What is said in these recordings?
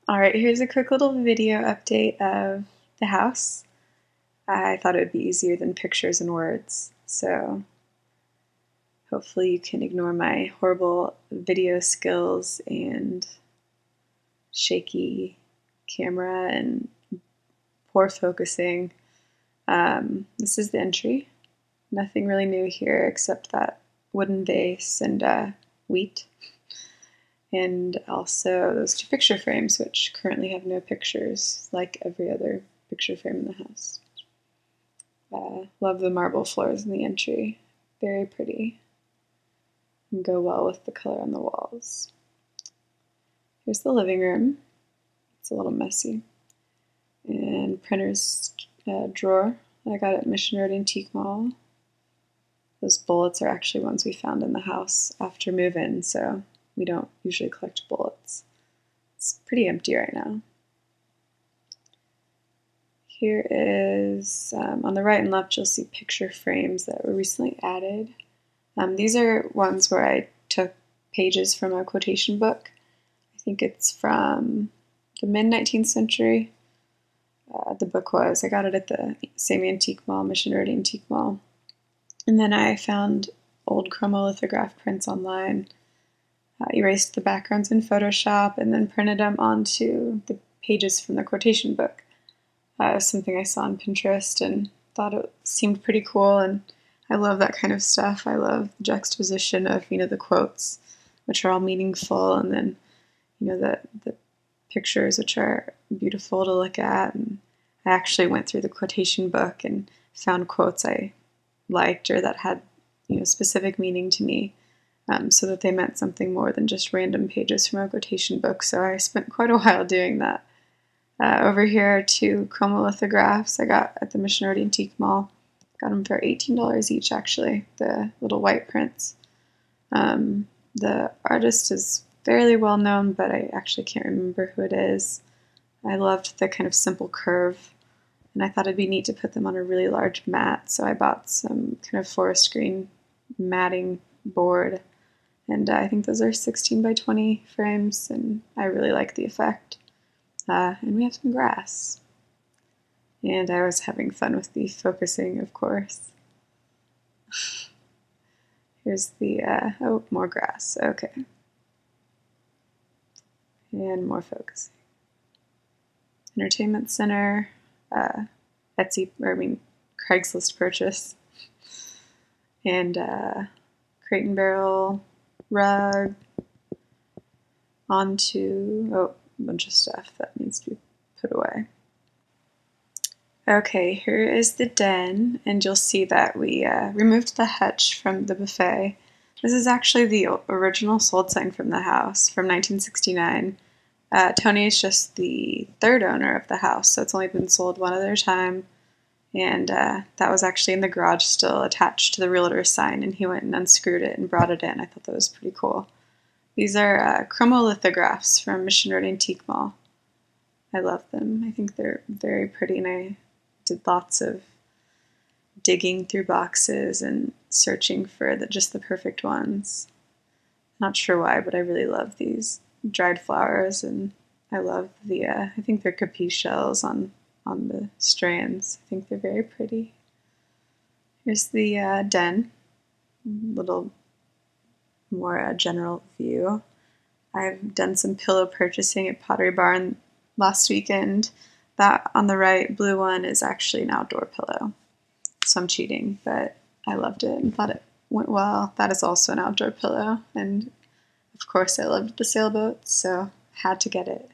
Alright, here's a quick little video update of the house. I thought it would be easier than pictures and words, so hopefully you can ignore my horrible video skills and shaky camera and poor focusing. This is the entry. Nothing really new here except that wooden vase and wheat. And also those two picture frames, which currently have no pictures, like every other picture frame in the house. Love the marble floors in the entry. Very pretty. And go well with the color on the walls. Here's the living room. It's a little messy. And printer's drawer that I got at Mission Road Antique Mall. Those bullets are actually ones we found in the house after move-in, so we don't usually collect bullets. It's pretty empty right now. Here is, on the right and left, you'll see picture frames that were recently added. These are ones where I took pages from a quotation book. I think it's from the mid-19th century. The book was. I got it at the same antique mall, Mission Road Antique Mall. And then I found old chromolithograph prints online, erased the backgrounds in Photoshop, and then printed them onto the pages from the quotation book. It was something I saw on Pinterest and thought it seemed pretty cool, and I love that kind of stuff. I love the juxtaposition of, the quotes, which are all meaningful, and then, the pictures, which are beautiful to look at. And I actually went through the quotation book and found quotes I liked or that had, specific meaning to me, so that they meant something more than just random pages from a quotation book. So I spent quite a while doing that. Over here are two chromolithographs I got at the Mission Road Antique Mall. Got them for $18 each, actually, the little white prints. The artist is fairly well known, but I actually can't remember who it is. I loved the kind of simple curve, and I thought it'd be neat to put them on a really large mat, so I bought some kind of forest green matting board, and I think those are 16 by 20 frames, and I really like the effect. And we have some grass. And I was having fun with the focusing, of course. Here's the, oh, more grass, okay. And more focusing. Entertainment center, Craigslist purchase. And crate and barrel, rug, onto, oh, a bunch of stuff that needs to be put away. Okay, here is the den, and you'll see that we removed the hutch from the buffet. This is actually the original sold sign from the house from 1969. Tony is just the third owner of the house, so it's only been sold one other time, and that was actually in the garage still attached to the realtor's sign, and he went and unscrewed it and brought it in. I thought that was pretty cool. These are chromolithographs from Mission Road Antique Mall. I love them. I think they're very pretty, and I did lots of digging through boxes and searching for just the perfect ones. Not sure why, but I really love these dried flowers, and I love the, I think they're capiche shells on the strands. I think they're very pretty. Here's the den, little more general view. I've done some pillow purchasing at Pottery Barn last weekend. That on the right blue one is actually an outdoor pillow. So I'm cheating, but I loved it and thought it went well. That is also an outdoor pillow, and of course I loved the sailboat, so had to get it.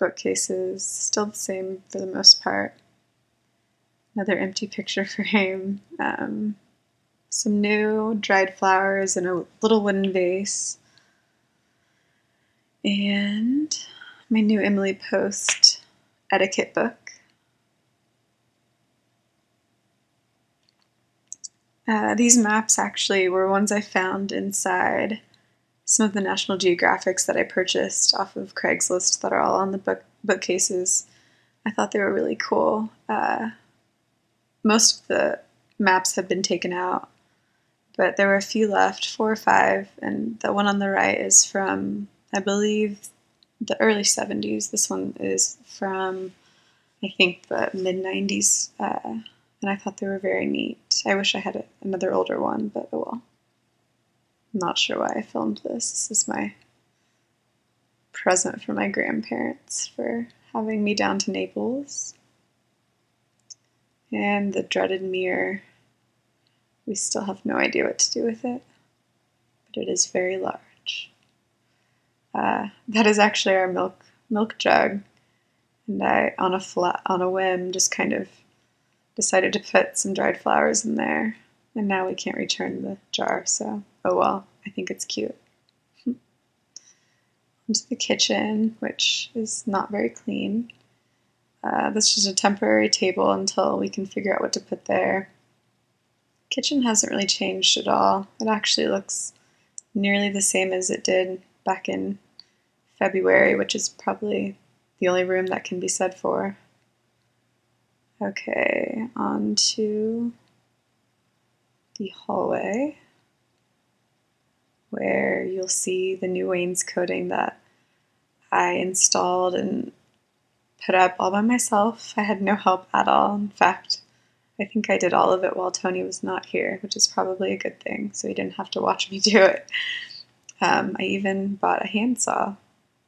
Bookcases, still the same for the most part. Another empty picture frame. Some new dried flowers in a little wooden vase. And my new Emily Post etiquette book. These maps actually were ones I found inside some of the National Geographics that I purchased off of Craigslist that are all on the bookcases. I thought they were really cool. Most of the maps have been taken out, but there were a few left, 4 or 5, and the one on the right is from I believe the early 70s. This one is from, I think, the mid-90s, and I thought they were very neat. I wish I had another older one, but oh well. I'm not sure why I filmed this. This is my present for my grandparents for having me down to Naples. And the dreaded mirror. We still have no idea what to do with it, but it is very large. That is actually our milk jug, and I, on a whim, just kind of decided to put some dried flowers in there, and now we can't return the jar, so oh well, I think it's cute. Into the kitchen, which is not very clean. This is a temporary table until we can figure out what to put there. Kitchen hasn't really changed at all. It actually looks nearly the same as it did back in February, which is probably the only room that can be said for. Okay, on to the hallway, where you'll see the new wainscoting that I installed and put up all by myself. I had no help at all. In fact, I think I did all of it while Tony was not here, which is probably a good thing, so he didn't have to watch me do it. I even bought a handsaw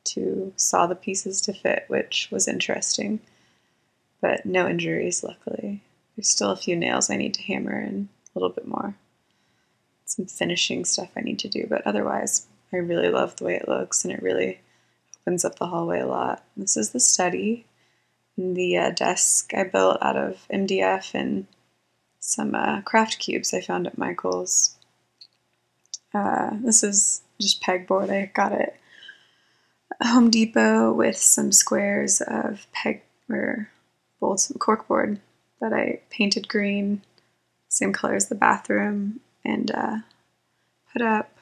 to saw the pieces to fit, which was interesting, but no injuries, luckily. There's still a few nails I need to hammer and a little bit more. Some finishing stuff I need to do, but otherwise, I really love the way it looks, and it really opens up the hallway a lot. This is the study. The desk I built out of MDF and some craft cubes I found at Michael's. This is just pegboard. I got it at Home Depot with some squares of some corkboard that I painted green, same color as the bathroom, and put up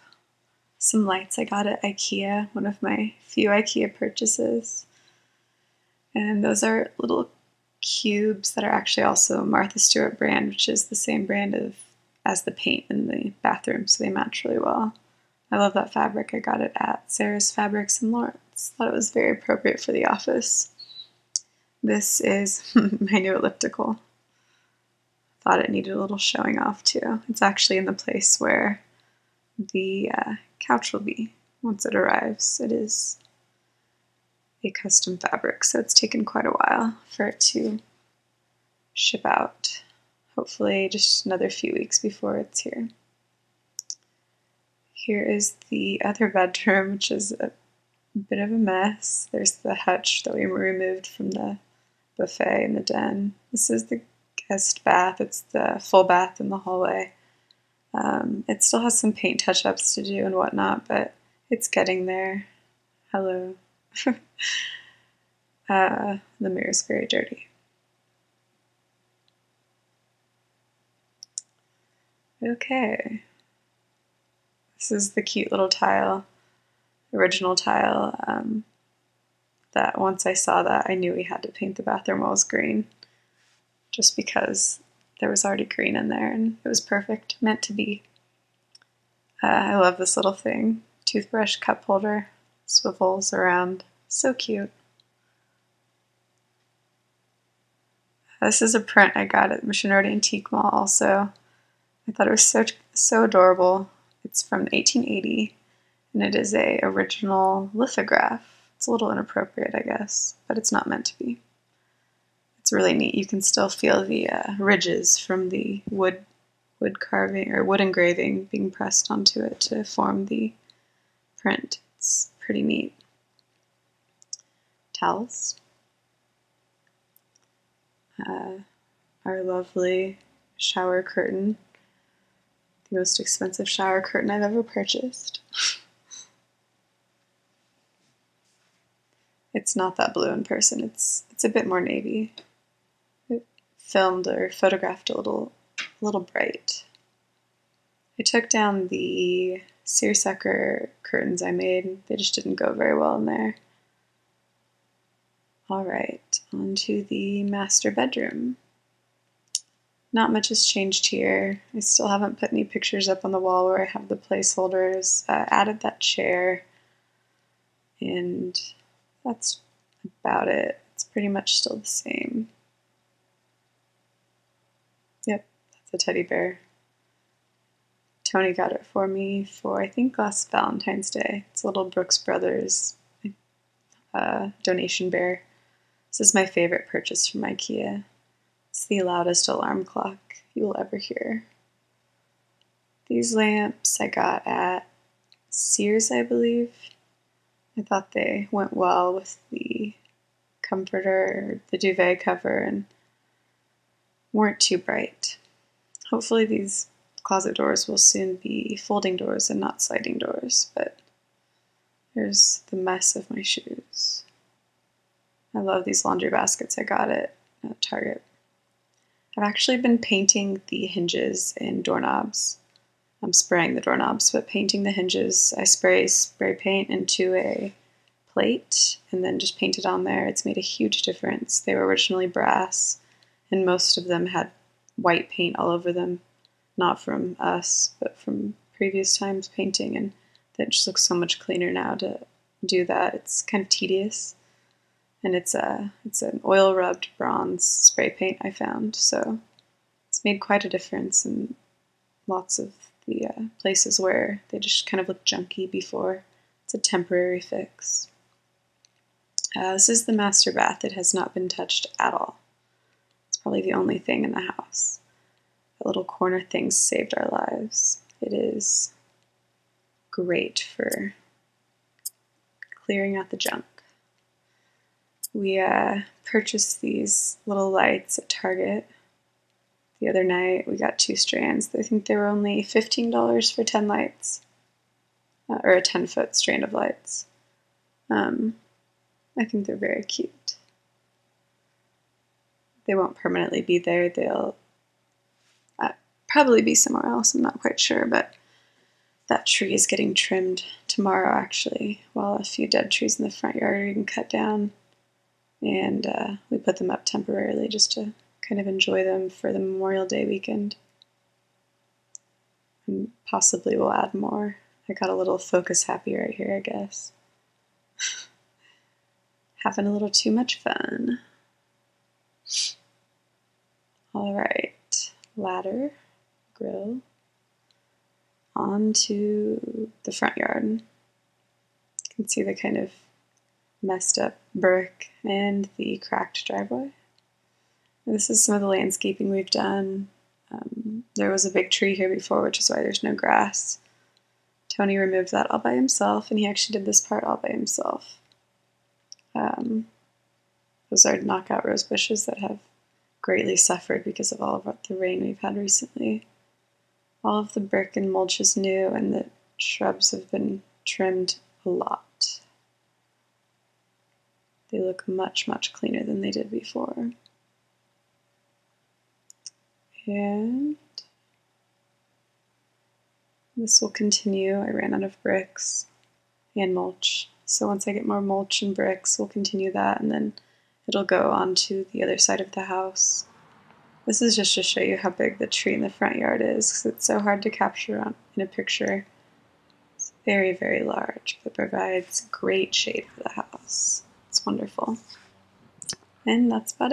some lights I got at IKEA, one of my few IKEA purchases. And those are little cubes that are actually also Martha Stewart brand, which is the same brand as the paint in the bathroom, so they match really well. I love that fabric. I got it at Sarah's Fabrics in Lawrence. Thought it was very appropriate for the office. This is my new elliptical. Thought it needed a little showing off too. It's actually in the place where the couch will be once it arrives. It is a custom fabric, so it's taken quite a while for it to ship out. Hopefully just another few weeks before it's here. Here is the other bedroom, which is a bit of a mess. There's the hutch that we removed from the buffet in the den. This is the guest bath. It's the full bath in the hallway. It still has some paint touch-ups to do and whatnot, but it's getting there. Hello. The mirror's very dirty. Okay. This is the cute little tile, original tile, that once I saw that, I knew we had to paint the bathroom walls green, just because there was already green in there and it was perfect, meant to be. I love this little thing. Toothbrush cup holder, swivels around, so cute. This is a print I got at Mission Antique Mall also. I thought it was so adorable. It's from 1880, and it is a original lithograph. It's a little inappropriate, I guess, but it's not meant to be. It's really neat. You can still feel the ridges from the wood carving or wood engraving being pressed onto it to form the print. It's pretty neat. Towels. Our lovely shower curtain. The most expensive shower curtain I've ever purchased. It's not that blue in person. It's a bit more navy. It filmed or photographed a little bright. I took down the seersucker curtains I made. They just didn't go very well in there. Alright, on to the master bedroom. Not much has changed here. I still haven't put any pictures up on the wall where I have the placeholders. Added that chair. and that's about it. It's pretty much still the same. Yep, that's a teddy bear. Tony got it for me for, I think, last Valentine's Day. It's a little Brooks Brothers donation bear. This is my favorite purchase from IKEA. It's the loudest alarm clock you will ever hear. These lamps I got at Sears, I believe. I thought they went well with the comforter, the duvet cover, and weren't too bright. Hopefully these closet doors will soon be folding doors and not sliding doors, but here's the mess of my shoes. I love these laundry baskets I got at Target. I've actually been painting the hinges and doorknobs. I'm spraying the doorknobs, but painting the hinges, I spray paint into a plate and then just paint it on there. It's made a huge difference. They were originally brass, and most of them had white paint all over them. Not from us, but from previous times painting, and that just looks so much cleaner now to do that. It's kind of tedious, and it's an oil rubbed bronze spray paint I found, so it's made quite a difference in lots of the places where they just kind of looked junky before. It's a temporary fix. This is the master bath. It has not been touched at all. It's probably the only thing in the house. That little corner thing saved our lives. It is great for clearing out the junk. We purchased these little lights at Target the other night. We got 2 strands. I think they were only $15 for 10 lights, or a 10-foot strand of lights. I think they're very cute. They won't permanently be there. They'll probably be somewhere else. I'm not quite sure, but that tree is getting trimmed tomorrow, actually, while a few dead trees in the front yard are getting cut down. And we put them up temporarily just to kind of enjoy them for the Memorial Day weekend. And possibly we'll add more. I got a little focus happy right here, I guess. Having a little too much fun. All right, ladder, grill, onto the front yard. You can see the kind of messed up brick and the cracked driveway. And this is some of the landscaping we've done. There was a big tree here before, which is why there's no grass. Tony removed that all by himself, and he actually did this part all by himself. Those are knockout rose bushes that have greatly suffered because of all of the rain we've had recently. All of the brick and mulch is new, and the shrubs have been trimmed a lot. They look much, much cleaner than they did before. And this will continue. I ran out of bricks and mulch. So once I get more mulch and bricks, we'll continue that, and then it'll go on to the other side of the house. This is just to show you how big the tree in the front yard is, because it's so hard to capture in a picture. It's very, very large, but provides great shade for the house. It's wonderful. And that's about it.